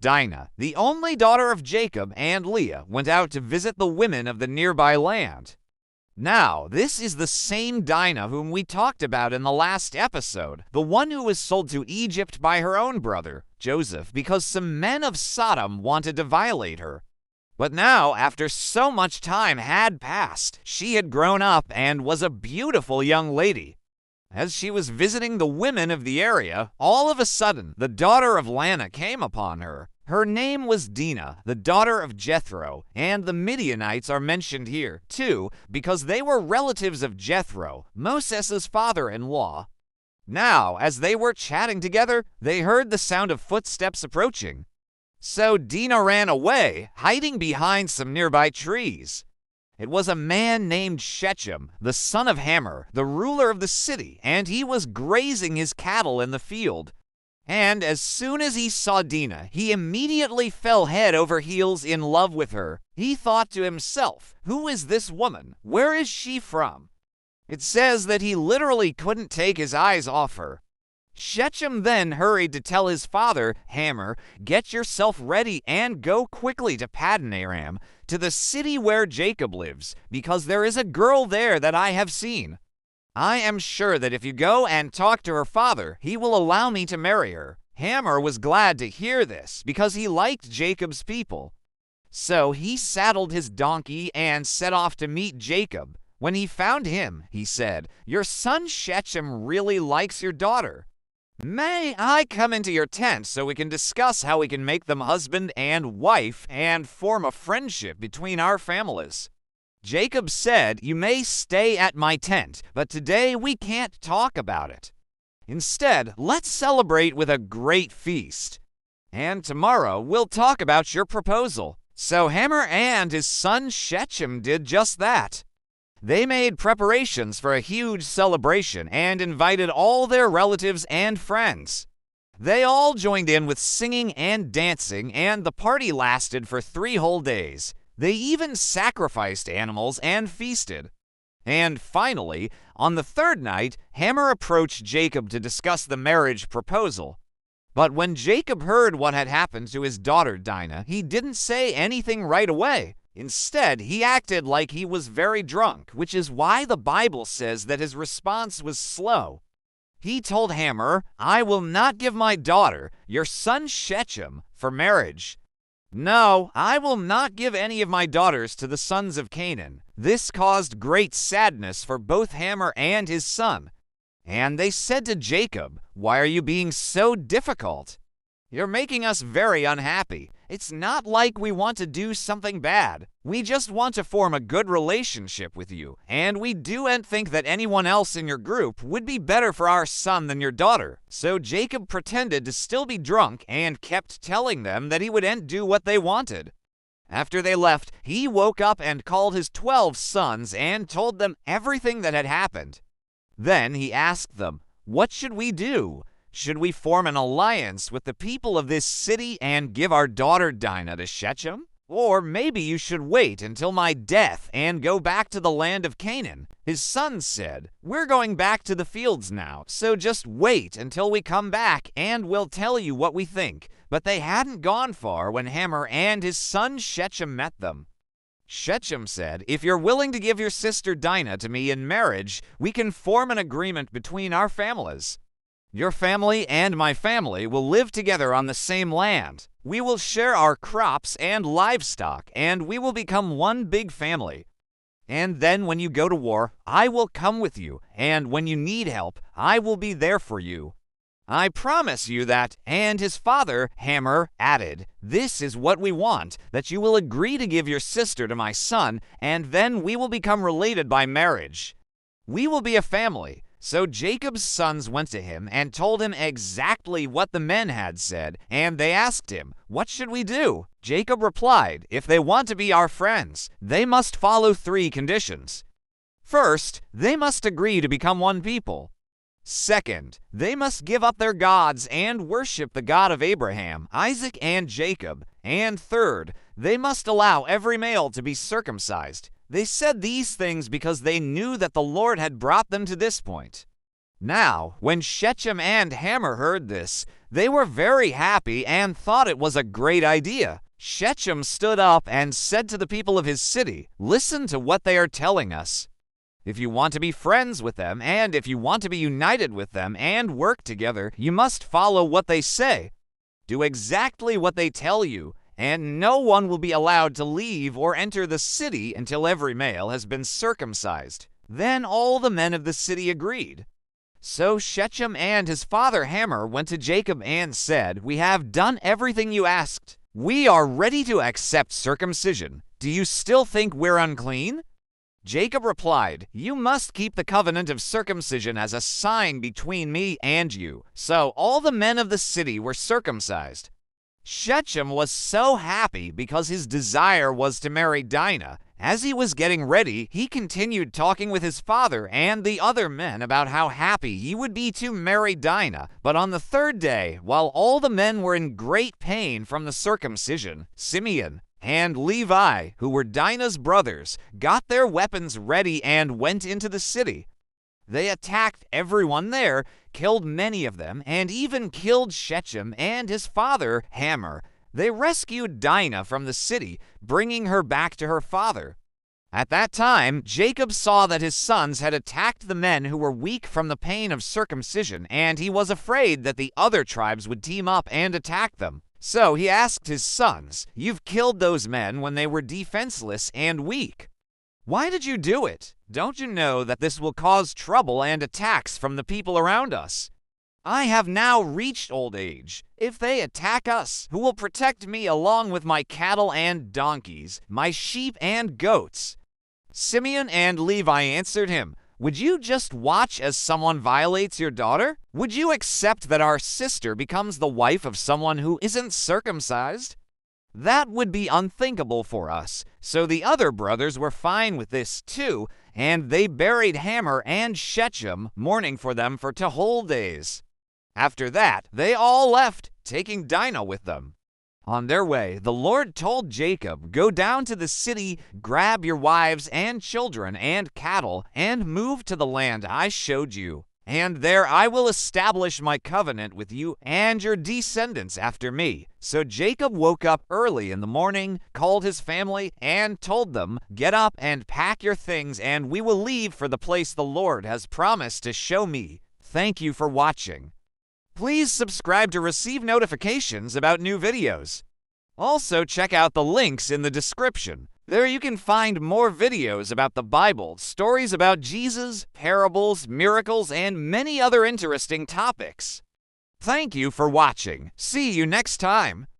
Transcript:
Dinah, the only daughter of Jacob and Leah, went out to visit the women of the nearby land. Now, this is the same Dinah whom we talked about in the last episode, the one who was sold to Egypt by her own brother, Joseph, because some men of Sodom wanted to violate her. But now, after so much time had passed, she had grown up and was a beautiful young lady. As she was visiting the women of the area, all of a sudden, the daughter of Lana came upon her. Her name was Dinah, the daughter of Jethro, and the Midianites are mentioned here, too, because they were relatives of Jethro, Moses' father-in-law. Now, as they were chatting together, they heard the sound of footsteps approaching. So Dinah ran away, hiding behind some nearby trees. It was a man named Shechem, the son of Hamor, the ruler of the city, and he was grazing his cattle in the field. And as soon as he saw Dinah, he immediately fell head over heels in love with her. He thought to himself, "Who is this woman? Where is she from?" It says that he literally couldn't take his eyes off her. Shechem then hurried to tell his father, Hamor, "Get yourself ready and go quickly to Paddan Aram, to the city where Jacob lives, because there is a girl there that I have seen. I am sure that if you go and talk to her father, he will allow me to marry her." Hamor was glad to hear this because he liked Jacob's people. So he saddled his donkey and set off to meet Jacob. When he found him, he said, "Your son Shechem really likes your daughter. May I come into your tent so we can discuss how we can make them husband and wife and form a friendship between our families?" Jacob said, "You may stay at my tent, but today we can't talk about it. Instead, let's celebrate with a great feast. And tomorrow we'll talk about your proposal." So Hamor and his son Shechem did just that. They made preparations for a huge celebration and invited all their relatives and friends. They all joined in with singing and dancing, and the party lasted for 3 whole days. They even sacrificed animals and feasted. And finally, on the 3rd night, Hamor approached Jacob to discuss the marriage proposal. But when Jacob heard what had happened to his daughter Dinah, he didn't say anything right away. Instead, he acted like he was very drunk, which is why the Bible says that his response was slow. He told Hamor, "I will not give my daughter, your son Shechem, for marriage. No, I will not give any of my daughters to the sons of Canaan." This caused great sadness for both Hamor and his son. And they said to Jacob, "Why are you being so difficult? You're making us very unhappy. It's not like we want to do something bad. We just want to form a good relationship with you, and we don't think that anyone else in your group would be better for our son than your daughter." So Jacob pretended to still be drunk and kept telling them that he wouldn't do what they wanted. After they left, he woke up and called his 12 sons and told them everything that had happened. Then he asked them, "What should we do? Should we form an alliance with the people of this city and give our daughter Dinah to Shechem? Or maybe you should wait until my death and go back to the land of Canaan?" His sons said, "We're going back to the fields now, so just wait until we come back and we'll tell you what we think." But they hadn't gone far when Hamor and his son Shechem met them. Shechem said, "If you're willing to give your sister Dinah to me in marriage, we can form an agreement between our families. Your family and my family will live together on the same land. We will share our crops and livestock, and we will become one big family. And then when you go to war, I will come with you, and when you need help, I will be there for you. I promise you that." And his father, Hamor, added, "This is what we want, that you will agree to give your sister to my son, and then we will become related by marriage. We will be a family." So Jacob's sons went to him and told him exactly what the men had said, and they asked him, "What should we do?" Jacob replied, "If they want to be our friends, they must follow 3 conditions. First, they must agree to become one people. Second, they must give up their gods and worship the God of Abraham, Isaac, and Jacob. And third, they must allow every male to be circumcised." They said these things because they knew that the Lord had brought them to this point. Now, when Shechem and Hamor heard this, they were very happy and thought it was a great idea. Shechem stood up and said to the people of his city, "Listen to what they are telling us. If you want to be friends with them, and if you want to be united with them and work together, you must follow what they say. Do exactly what they tell you, and no one will be allowed to leave or enter the city until every male has been circumcised." Then all the men of the city agreed. So Shechem and his father Hamor went to Jacob and said, "We have done everything you asked. We are ready to accept circumcision. Do you still think we're unclean?" Jacob replied, "You must keep the covenant of circumcision as a sign between me and you." So all the men of the city were circumcised. Shechem was so happy because his desire was to marry Dinah. As he was getting ready, he continued talking with his father and the other men about how happy he would be to marry Dinah. But on the third day, while all the men were in great pain from the circumcision, Simeon and Levi, who were Dinah's brothers, got their weapons ready and went into the city. They attacked everyone there, killed many of them, and even killed Shechem and his father Hamor. They rescued Dinah from the city, bringing her back to her father. At that time, Jacob saw that his sons had attacked the men who were weak from the pain of circumcision, and he was afraid that the other tribes would team up and attack them. So he asked his sons, "You've killed those men when they were defenseless and weak. Why did you do it? Don't you know that this will cause trouble and attacks from the people around us? I have now reached old age. If they attack us, who will protect me along with my cattle and donkeys, my sheep and goats?" Simeon and Levi answered him, "Would you just watch as someone violates your daughter? Would you accept that our sister becomes the wife of someone who isn't circumcised? That would be unthinkable for us." So the other brothers were fine with this too, and they buried Hamor and Shechem, mourning for them for 2 whole days. After that, they all left, taking Dinah with them. On their way, the Lord told Jacob, "Go down to the city, grab your wives and children and cattle, and move to the land I showed you. And there I will establish my covenant with you and your descendants after me." So Jacob woke up early in the morning, called his family, and told them, "Get up and pack your things, and we will leave for the place the Lord has promised to show me." Thank you for watching. Please subscribe to receive notifications about new videos. Also, check out the links in the description. There you can find more videos about the Bible, stories about Jesus, parables, miracles, and many other interesting topics. Thank you for watching. See you next time.